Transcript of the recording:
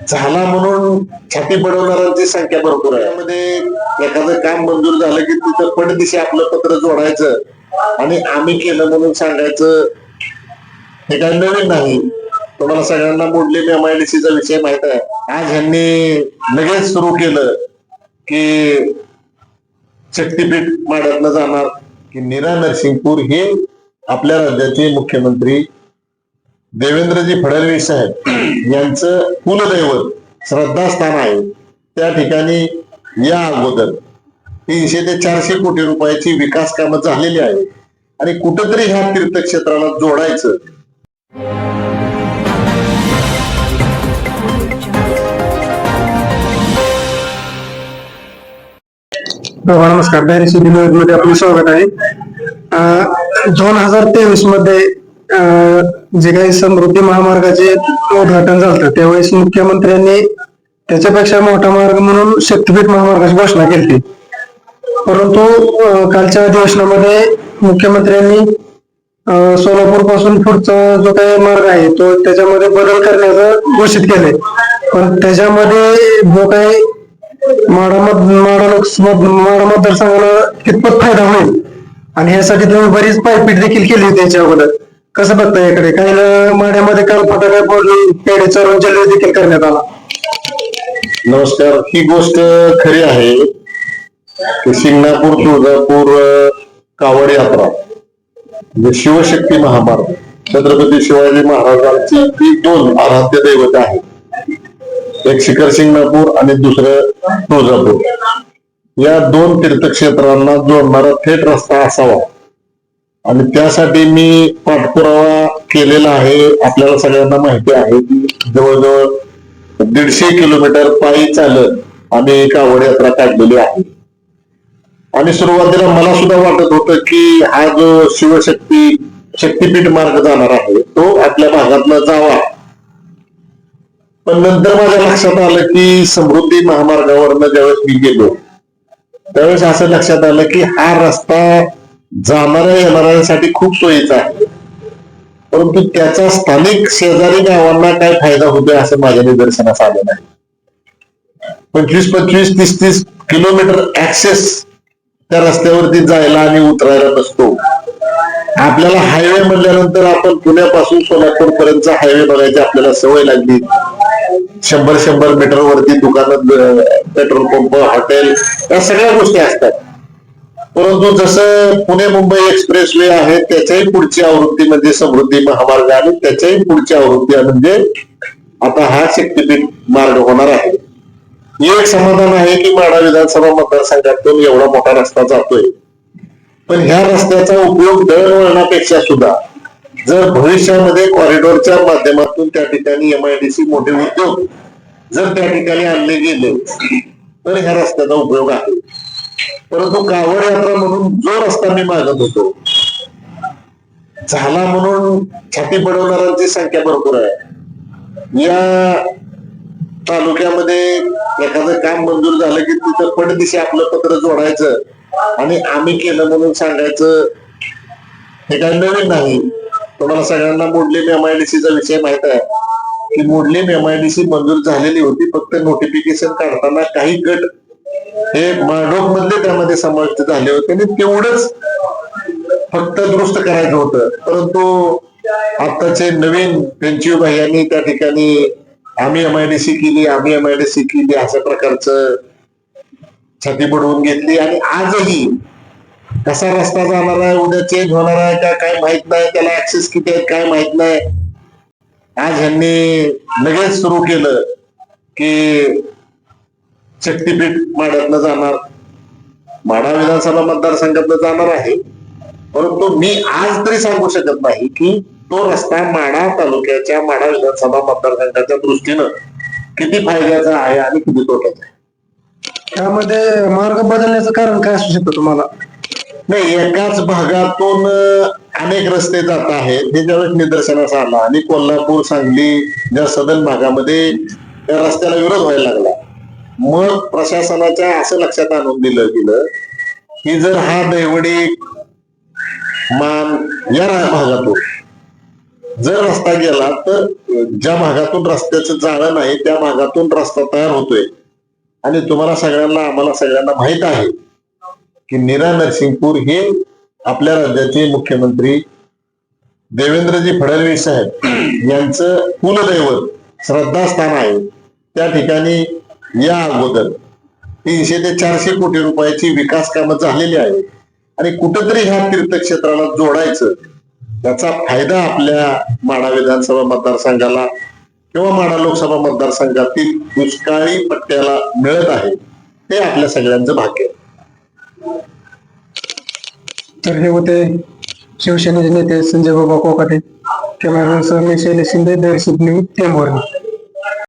झाला म्हणून छाती बडवणाऱ्यांची संख्या भरपूर आहे. त्यामध्ये एखादं काम मंजूर झालं की तिथं पडदिशी आपलं पत्र जोडायचं आणि आम्ही केलं म्हणून सांगायचं, हे काही नवीन नाही. तुम्हाला सगळ्यांना मोडली MIDCचा विषय माहित आहे. आज ह्यांनी लगेच सुरू केलं की शक्तीपीठ माड्यातनं जाणार, की नीरा नरसिंगपूर हे आपल्या राज्याचे मुख्यमंत्री देवेंद्रजी फडणवीस साहेब यांचं कुलदैवत श्रद्धास्थान आहे. त्या ठिकाणी या अगोदर 300 ते 400 कोटी रुपयाची विकास कामं झालेली आहेत आणि कुठंतरी ह्या तीर्थक्षेत्राला जोडायचं. नमस्कार. डायरेक्ट मध्ये आपलं स्वागत आहे. 2023 मध्ये जे काही समृद्धी महामार्गाचे उद्घाटन झालं त्यावेळेस मुख्यमंत्र्यांनी त्याच्यापेक्षा मोठा मार्ग म्हणून शक्तीपीठ महामार्गाची घोषणा केली. परंतु कालच्या अधिवेशनामध्ये मुख्यमंत्र्यांनी सोलापूर पासून पुढचा जो काही मार्ग आहे तो त्याच्यामध्ये बदल करण्याचं घोषित केले. पण त्याच्यामध्ये जो काही माढा मतदारसंघाला कितपत फायदा होईल आणि यासाठी तुम्ही बरीच पायपीट देखील केली होती याच्या अगोदर. कसं बघता याकडे? काही माढ्यामध्ये काल फटाका फोडली, पेढे चढवून जल्लोष देखील करण्यात आला. नमस्कार. ही गोष्ट खरी आहे की शिंगणापूर तुळजापूर कावड यात्रा म्हणजे शिवशक्ती महामार्ग, छत्रपती शिवाजी महाराजांची ती 2 आराध्य दैवत आहेत. एक शिखर शिंगणापूर आणि दुसरं तुळजापूर. या 2 तीर्थक्षेत्रांना जोडणारा थेट रस्ता असावा आणि त्यासाठी मी पाठपुरावा केलेला आहे. आपल्याला सगळ्यांना माहिती आहे की जवळजवळ 150 किलोमीटर पायी चालत आम्ही कावड यात्रा काढलेली आहे. आणि सुरुवातीला मला सुद्धा वाटत होतं की हा जो शक्तीपीठ मार्ग जाणार आहे तो आपल्या भागातला जावा. पण नंतर माझ्या लक्षात आलं की समृद्धी महामार्गावरनं ज्यावेळेस मी गेलो त्यावेळेस असं लक्षात आलं की हा रस्ता जाणाऱ्या येणाऱ्यांसाठी खूप सोयीचा आहे, परंतु त्याचा स्थानिक शेजारी गावांना काय फायदा होतोय असं माझ्या निदर्शनास आलं नाही. 25-25, 30-30 किलोमीटर ऍक्सेस त्या रस्त्यावरती जायला आणि उतरायला नसतो. आपल्याला हायवे म्हणल्यानंतर आपण पुण्यापासून सोलापूर पर्यंतचा हायवे बघायची आपल्याला सवय लागली. 100 मीटर वरती दुकानं, पेट्रोल पंप, हॉटेल या सगळ्या गोष्टी असतात. परंतु जसं पुणे मुंबई एक्सप्रेस वे आहे त्याच्याही पुढची आवृत्ती म्हणजे समृद्धी महामार्ग आणि त्याच्याही पुढची आवृत्ती म्हणजे आता हा शक्तीपीठ मार्ग होणार आहे. एक समाधान आहे की माढा विधानसभा मतदारसंघातून एवढा मोठा रस्ता जातोय. पण ह्या रस्त्याचा उपयोग दळणवळणापेक्षा सुद्धा जर भविष्यामध्ये कॉरिडॉरच्या माध्यमातून त्या ठिकाणी MIDC मोठे उद्योग जर त्या ठिकाणी आणले गेले तर ह्या रस्त्याचा उपयोग आहे. परंतु कावड यात्रा म्हणून जो रस्ता मी मागत होतो झाला म्हणून छाती बडवणाऱ्यांची संख्या भरपूर आहे. या तालुक्यामध्ये एखादं काम मंजूर झालं की तिथं पडदिशी आपलं पत्र जोडायचं आणि आम्ही केलं म्हणून सांगायचं, हे काही नवीन नाही. तुम्हाला सगळ्यांना मोडली MIDCचा विषय माहित आहे की मोडली MIDC मंजूर झालेली होती. फक्त नोटिफिकेशन काढताना काही गट हे माडोक मधले त्यामध्ये समाविष्ट झाले होते आणि तेवढंच फक्त दुरुस्त करायचं होतं. परंतु आताचे नवीन पेंचीव भाई यांनी त्या ठिकाणी आम्ही MIDC केली अशा प्रकारचं छाती बडवून घेतली आणि आजही कसा रस्ता जाणार आहे, उद्या चेंज होणार आहे का काय माहित नाही, त्याला ऍक्सेस किती आहेत काय माहित नाही. आज ह्यांनी लगेच सुरू केलं की शक्तीपीठ माड्यातनं जाणार, माढा विधानसभा मतदारसंघातनं जाणार आहे. परंतु मी आज तरी सांगू शकत नाही की तो रस्ता माढा तालुक्याच्या माढा विधानसभा मतदारसंघाच्या दृष्टीनं किती फायद्याचा आहे आणि किती तोट्याचा आहे. त्यामध्ये मार्ग बदलण्याचं कारण काय असू शकतं तुम्हाला? नाही, एकाच भागातून अनेक रस्ते जात आहेत हे ज्यावेळेस निदर्शनास आला आणि कोल्हापूर सांगली ज्या सदन भागामध्ये त्या रस्त्याला विरोध व्हायला लागला, मग प्रशासनाच्या असं लक्षात आणून दिलं गेलं की जर हा दैवडी मान या भागातून जर रस्ता गेला तर ज्या भागातून रस्त्याचं जाळं नाही त्या भागातून रस्ता तयार होतोय. आणि तुम्हाला सगळ्यांना आम्हाला सगळ्यांना माहित आहे की नीरा नरसिंगपूर हे आपल्या राज्याचे मुख्यमंत्री देवेंद्रजी फडणवीस साहेब यांचं कुलदैवत श्रद्धास्थान आहे. त्या ठिकाणी या अगोदर 300 ते 400 कोटी रुपयाची विकास कामं झालेली आहेत आणि कुठंतरी ह्या तीर्थक्षेत्राला जोडायचं त्याचा फायदा आपल्या माढा विधानसभा मतदारसंघाला किंवा माढा लोकसभा मतदारसंघातील दुष्काळी पट्ट्याला मिळत आहे. हे आपल्या सगळ्यांचं भाग्य आहे. तर हे होते शिवसेनेचे नेते संजय बाबा कोकाटे. कॅमेरामॅन सह मी शैलेश शिंदे, दर्शक न्यूज टेंभुर्णी.